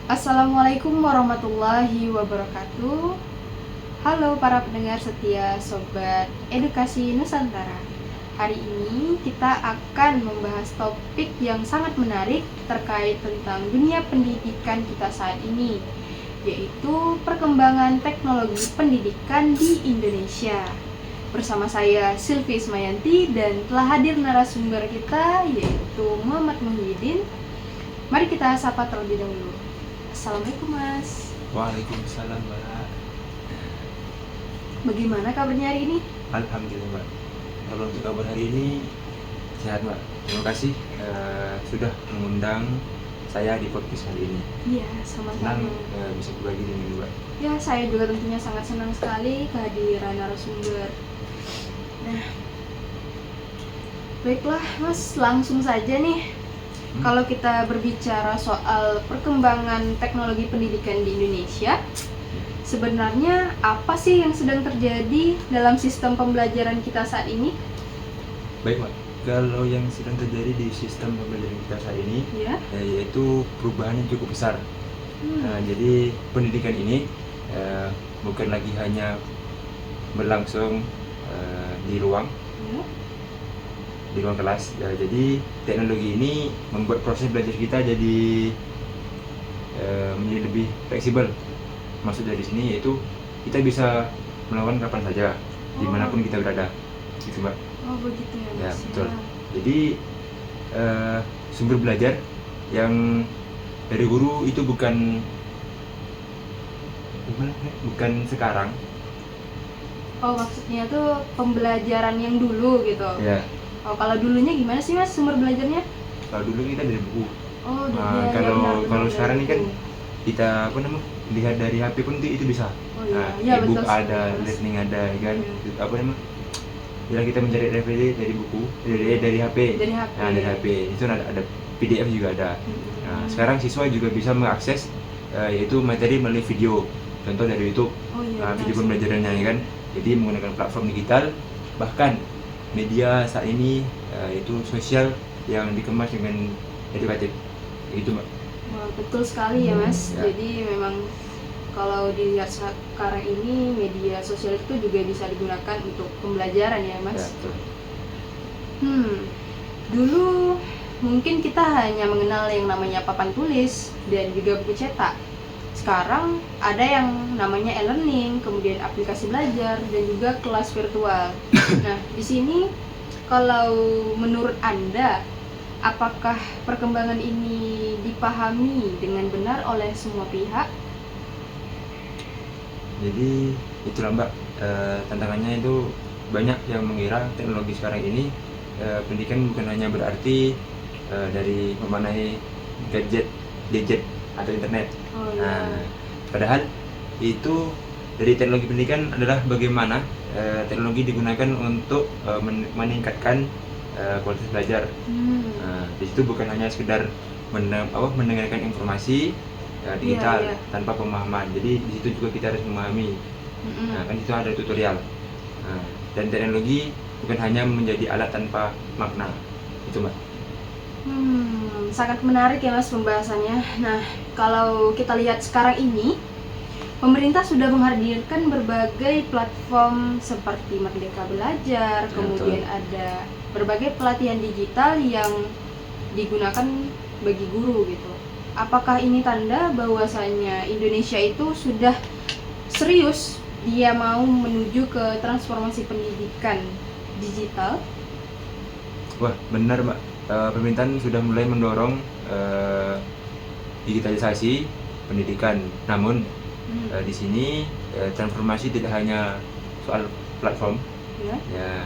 Assalamualaikum warahmatullahi wabarakatuh. Halo para pendengar setia Sobat Edukasi Nusantara. Hari ini kita akan membahas topik yang sangat menarik terkait tentang dunia pendidikan kita saat ini, yaitu perkembangan teknologi pendidikan di Indonesia. Bersama saya Silvi Ismayanti dan telah hadir narasumber kita yaitu Muhammad Muhyiddin. Mari kita sapa terlebih dahulu. Assalamualaikum Mas. Waalaikumsalam Mbak. Bagaimana kabarnya hari ini? Alhamdulillah Mbak. Kalau untuk kabar hari ini sehat Mbak. Terima kasih sudah mengundang saya di podcast kali ini. Iya, Senang sama-sama. bisa berbagi dengan Mbak. Ya, saya juga tentunya sangat senang sekali kehadiran narasumber. Nah, baiklah Mas, langsung saja nih. Kalau kita berbicara soal perkembangan teknologi pendidikan di Indonesia, sebenarnya apa sih yang sedang terjadi dalam sistem pembelajaran kita saat ini? Baik Mbak. Kalau yang sedang terjadi di sistem pembelajaran kita saat ini, Ya. yaitu perubahan yang cukup besar. Jadi pendidikan ini bukan lagi hanya berlangsung di ruang kelas. Jadi teknologi ini membuat proses belajar kita jadi menjadi lebih fleksibel. Maksud dari sini yaitu kita bisa melakukan kapan saja, dimanapun kita berada, gitu Mbak. Oh begitu ya Ya Mas. betul. Jadi sumber belajar yang dari guru itu bukan sekarang. Oh maksudnya tuh pembelajaran yang dulu gitu. Ya, Oh kalau dulunya gimana sih Mas sumber belajarnya? kalau dulu kita dari buku. Oh Nah, ya, kalau benar, sekarang ini kan buku. kita lihat dari HP pun itu bisa. Oh iya, Nah, ya, e-book betul ada, sekali, Mas. listening ada, ya kan? Iya. Bila kita mencari DVD dari buku, dari HP. Dari HP. Nah, dari HP itu ada PDF juga ada. Nah, sekarang siswa juga bisa mengakses yaitu materi melalui video. Contoh dari YouTube, Oh iya, video benar, pembelajarannya ya kan. Jadi menggunakan platform digital, bahkan media saat ini yaitu sosial yang dikemas dengan edukatif. Itu Mbak. wah, betul sekali ya Mas. Ya. Jadi memang kalau dilihat sekarang ini media sosial itu juga bisa digunakan untuk pembelajaran ya Ya, Mas. betul. Dulu mungkin kita hanya mengenal yang namanya papan tulis dan juga buku cetak. Sekarang ada yang namanya e-learning, kemudian aplikasi belajar dan juga kelas virtual. Nah, di sini kalau menurut Anda, apakah perkembangan ini dipahami dengan benar oleh semua pihak? Jadi itulah Mbak, tantangannya itu banyak yang mengira teknologi sekarang ini pendidikan bukan hanya berarti dari memanai gadget atau internet. Oh Nah, iya. padahal itu dari teknologi pendidikan adalah bagaimana teknologi digunakan untuk meningkatkan kualitas belajar. Nah, di situ bukan hanya sekedar mendengarkan informasi digital Iya. tanpa pemahaman. Jadi di situ juga kita harus memahami. Nah, kan itu ada tutorial. Nah, dan teknologi bukan hanya menjadi alat tanpa makna. Itu Mbak. Sangat menarik ya Mas pembahasannya. Nah, kalau kita lihat sekarang ini, pemerintah sudah menghadirkan berbagai platform seperti Merdeka Belajar, kemudian ada berbagai pelatihan digital yang digunakan bagi guru gitu. Apakah ini tanda bahwasanya Indonesia itu sudah serius dia mau menuju ke transformasi pendidikan digital? Wah, benar Mbak. Pemerintahan sudah mulai mendorong digitalisasi pendidikan. Namun di sini transformasi tidak hanya soal platform, ya,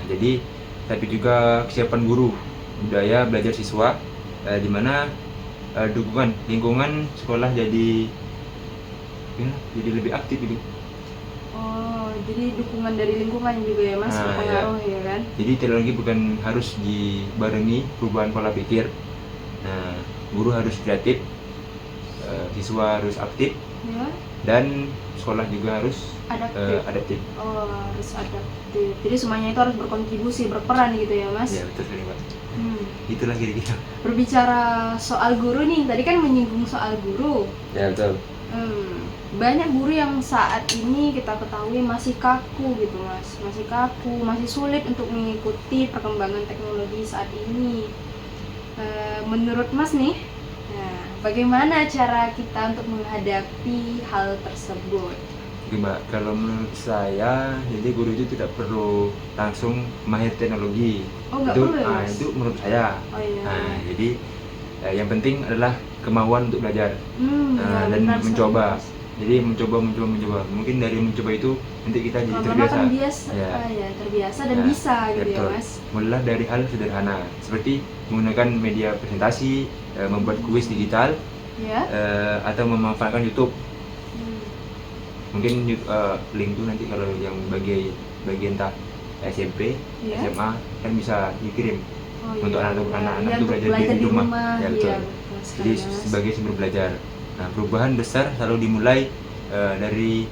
jadi tapi juga kesiapan guru, budaya belajar siswa, di mana dukungan lingkungan sekolah jadi lebih aktif gitu. Oh, jadi dukungan dari lingkungan juga ya Mas berpengaruh ya kan? Jadi teknologi bukan harus dibarengi perubahan pola pikir. Nah, guru harus kreatif, siswa harus aktif, Ya. dan sekolah juga harus adaptif. Oh, harus adaptif. Jadi semuanya itu harus berkontribusi, berperan gitu ya, Mas? Ya, betul sekali, Mbak. Itulah kira-kira. Berbicara soal guru nih, tadi kan menyinggung soal guru. Ya, betul. Banyak guru yang saat ini kita ketahui masih kaku gitu, Mas. Masih kaku, masih sulit untuk mengikuti perkembangan teknologi saat ini. Menurut Mas nih, bagaimana cara kita untuk menghadapi hal tersebut? Mbak, kalau menurut saya, jadi guru itu tidak perlu langsung mahir teknologi. Oh, nggak itu, perlu ya, Mas? Itu menurut saya. Oh, iya. Jadi yang penting adalah kemauan untuk belajar dan benar mencoba. sekali, Mas. Jadi mencoba. Mungkin dari mencoba itu nanti kita jadi terbiasa. Terbiasa dan bisa gitu betul. ya, Mas. Mulailah dari hal sederhana seperti menggunakan media presentasi, membuat kuis digital, atau memanfaatkan YouTube. Mungkin link itu nanti kalau yang bagian entah SMP, SMA kan bisa dikirim untuk anak-anak itu belajar di rumah. Ya, betul. Jadi sebagai sumber belajar. Nah, perubahan besar selalu dimulai dari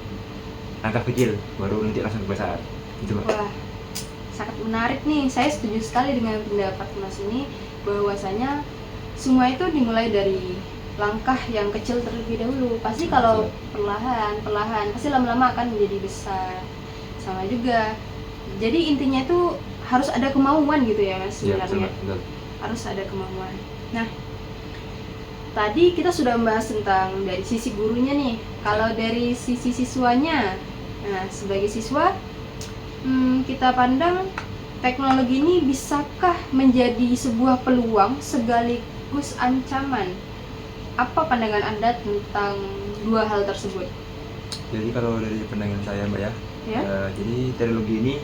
langkah kecil, baru nanti langsung besar. Itu, Mbak. Wah, sangat menarik nih. Saya setuju sekali dengan pendapat Mas ini, bahwasanya semua itu dimulai dari langkah yang kecil terlebih dahulu. Pasti kalau perlahan pasti lama-lama akan menjadi besar. Sama juga. Jadi intinya itu harus ada kemauan gitu ya, Mas, sebenarnya. Betul. Harus ada kemauan. Nah, tadi kita sudah membahas tentang dari sisi gurunya nih. Kalau dari sisi siswanya, nah sebagai siswa, kita pandang teknologi ini bisakah menjadi sebuah peluang sekaligus ancaman? Apa pandangan Anda tentang dua hal tersebut? Jadi kalau dari pandangan saya, Mbak ya, jadi teknologi ini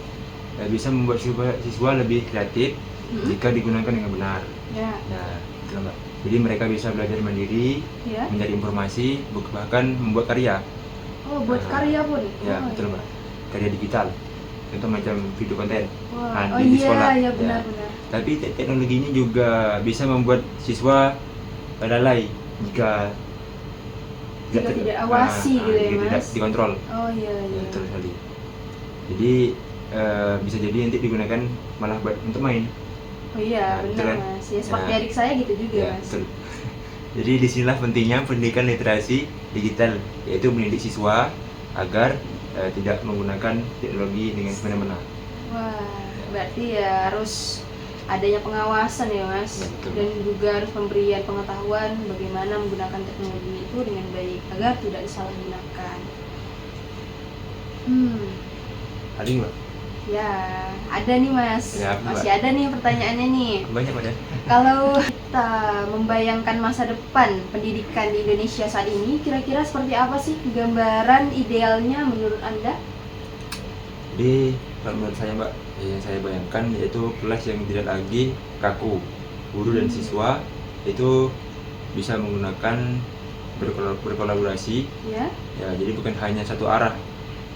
bisa membuat siswa lebih kreatif jika digunakan dengan benar. Nah, itu, Mbak. Jadi mereka bisa belajar mandiri, mencari informasi, bahkan membuat karya. Oh, buat karya pun? Ya, betul, Mbak. Karya digital, contoh macam video konten di sekolah. Iya, benar-benar. Tapi teknologi ini juga bisa membuat siswa lalai jika tidak awasi gitu ya, Mas? Tidak dikontrol. Oh iya. Betul sekali. Jadi bisa jadi nanti digunakan malah untuk main. Oh iya, benar, Mas. Ya, seperti adik saya gitu juga, Mas. Betul. Jadi disinilah pentingnya pendidikan literasi digital, yaitu mendidik siswa agar tidak menggunakan teknologi dengan semena-mena. Wah, berarti ya harus adanya pengawasan ya, Mas. Dan juga harus pemberian pengetahuan bagaimana menggunakan teknologi itu dengan baik agar tidak disalahgunakan. Ada nggak? Ya, ada nih, Mas. Masih ada nih pertanyaannya nih. Banyak, Mas. Kalau kita membayangkan masa depan pendidikan di Indonesia saat ini, kira-kira seperti apa sih gambaran idealnya menurut Anda? Jadi kalau menurut saya, Mbak, yang saya bayangkan yaitu kelas yang tidak lagi kaku. Guru dan siswa itu bisa menggunakan berkolaborasi. Ya, jadi bukan hanya satu arah.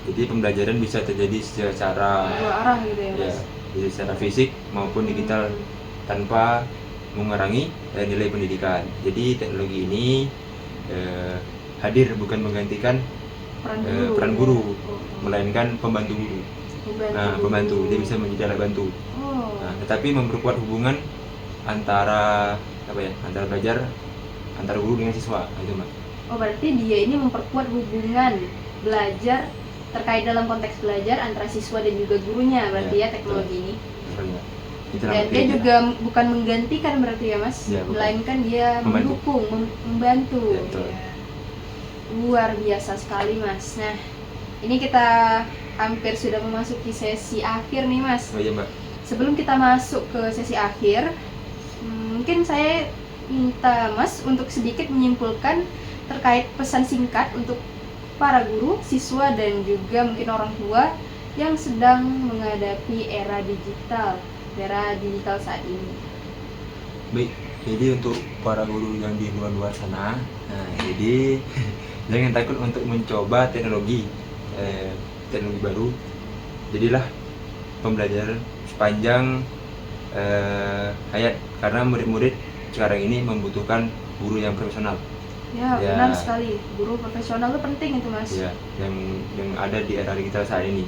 Jadi pembelajaran bisa terjadi secara dua arah gitu ya, Mas. Jadi secara fisik maupun digital tanpa mengurangi nilai pendidikan. Jadi teknologi ini hadir bukan menggantikan peran guru, melainkan pembantu guru. Pembantu, dia bisa menjadi alat bantu. Tetapi memperkuat hubungan antara antara belajar antara guru dengan siswa, itu, Mbak. Oh, berarti dia ini memperkuat hubungan belajar terkait dalam konteks belajar antara siswa dan juga gurunya, berarti ya teknologi ini. Dan dia juga bukan menggantikan berarti ya, Mas, melainkan dia mendukung, membantu. Luar biasa sekali, Mas. Nah, ini kita hampir sudah memasuki sesi akhir nih, Mas. Oh iya, Mbak. Sebelum kita masuk ke sesi akhir, mungkin saya minta Mas untuk sedikit menyimpulkan terkait pesan singkat untuk para guru, siswa, dan juga mungkin orang tua yang sedang menghadapi era digital saat ini. Baik, jadi untuk para guru yang di luar sana, jadi jangan takut untuk mencoba teknologi baru. Jadilah pembelajaran sepanjang hayat, karena murid-murid sekarang ini membutuhkan guru yang profesional. Ya, Ya. benar sekali. Guru profesional itu penting itu, Mas. Ya, yang ada di era digital saat ini.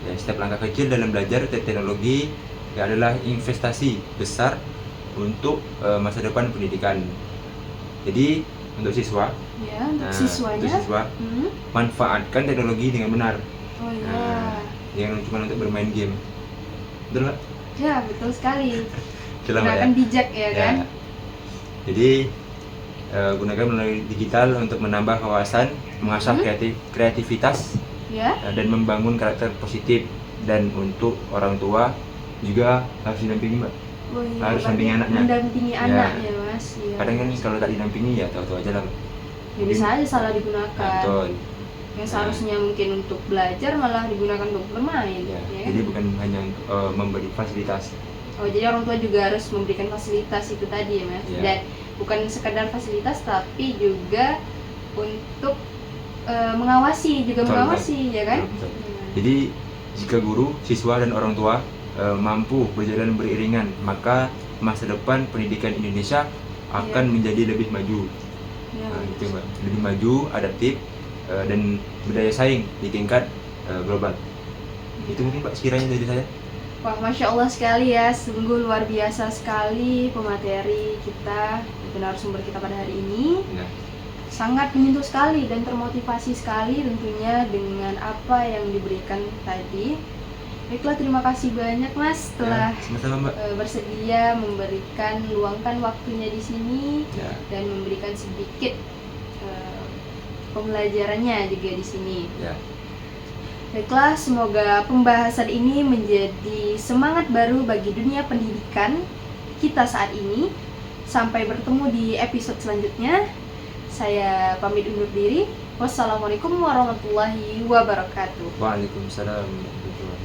Ya, setiap langkah kecil dalam belajar teknologi ya adalah investasi besar untuk masa depan pendidikan. Jadi untuk siswa, Ya, untuk untuk siswanya. siswa manfaatkan teknologi dengan benar. Oh iya. Jangan cuma untuk bermain game. Betul nggak? Ya, betul sekali. Itulah, Mbak, Gunakan bijak ya kan? Jadi gunakan melalui digital untuk menambah wawasan, mengasah kreativitas, Ya. dan membangun karakter positif. Dan untuk orang tua juga harus didampingi, Mbak. Oh iya, Harus dampingi anaknya. mendampingi Ya. anaknya, Mas. Ya. Kadang kan kalau tak didampingi ya tahu-tahu aja lah. Ya, bisa aja salah digunakan. Betul. Yang seharusnya mungkin untuk belajar malah digunakan untuk bermain. Ya. Ya. Jadi bukan hanya memberi fasilitas. Oh, jadi orang tua juga harus memberikan fasilitas itu tadi ya, Mas. Ya. Dan bukan sekedar fasilitas tapi juga untuk mengawasi, juga Betul, mengawasi ya kan? Betul. Jadi jika guru, siswa dan orang tua mampu berjalan beriringan, maka masa depan pendidikan Indonesia akan menjadi lebih maju. Ya. Gitu, Mbak. Lebih maju, adaptif, dan berdaya saing di tingkat global. Itu mungkin, Pak, sekiranya dari saya. Wah, Masya Allah sekali ya, sungguh luar biasa sekali pemateri kita, narasumber kita pada hari ini. Ya. Sangat menyentuh sekali dan termotivasi sekali tentunya dengan apa yang diberikan tadi. Baiklah, terima kasih banyak Mas telah sama-sama, Mbak. Bersedia memberikan, luangkan waktunya di sini Ya. dan memberikan sedikit pembelajarannya juga di sini. Ya. Baiklah, semoga pembahasan ini menjadi semangat baru bagi dunia pendidikan kita saat ini. Sampai bertemu di episode selanjutnya. Saya pamit undur diri. Wassalamualaikum warahmatullahi wabarakatuh. Waalaikumsalam warahmatullahi wabarakatuh.